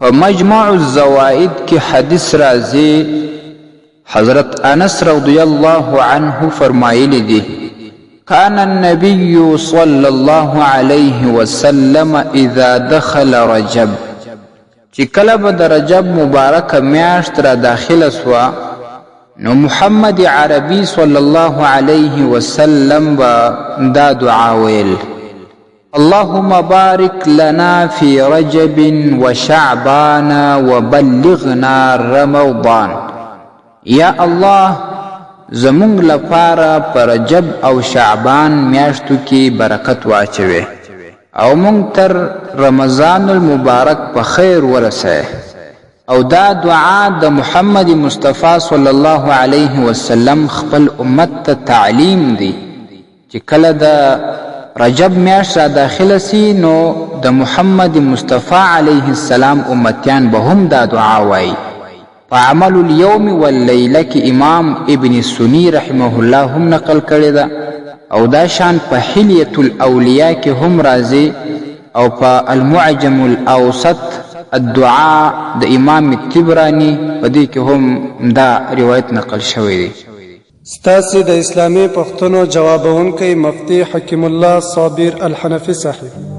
په مجمع الزوائد کی حدیث راځي حضرت انس رضی الله عنه فرمایلی دی كان النبي صلى الله عليه وسلم اذا دخل رجب چې کله به د رجب مبارک میاشت را داخله سوه نو محمد عربي صلى الله عليه وسلم با دا دعا ویل اللهم بارك لنا في رجب وشعبان وبلغنا رمضان یا الله زمونږ لپاره پر رجب او شعبان میاشتو کې برکت واچوي او مونږ تر رمضان المبارک په خیر ورسه او دا دعا د محمد مصطفی صلی الله علیه وسلم خپل امت ته تعلیم دی چې کله د رجب میاشت را داخله سي نو د محمد مصطفی علیه السلام امتیان به هم دا دعا وایي فعمل اليوم واللیله کی امام ابن سنی رحمه الله هم نقل کړی ده او دا شان په حلیة الاولیاء کې هم راځي او په المعجم الاوسط الدعاء د امام الطبراني په دې کې هم دا روایت نقل شوی دی. ستاسې د اسلامي پوښتنو جوابونکی مفتي حکیم الله صابر الحنفي صاحب.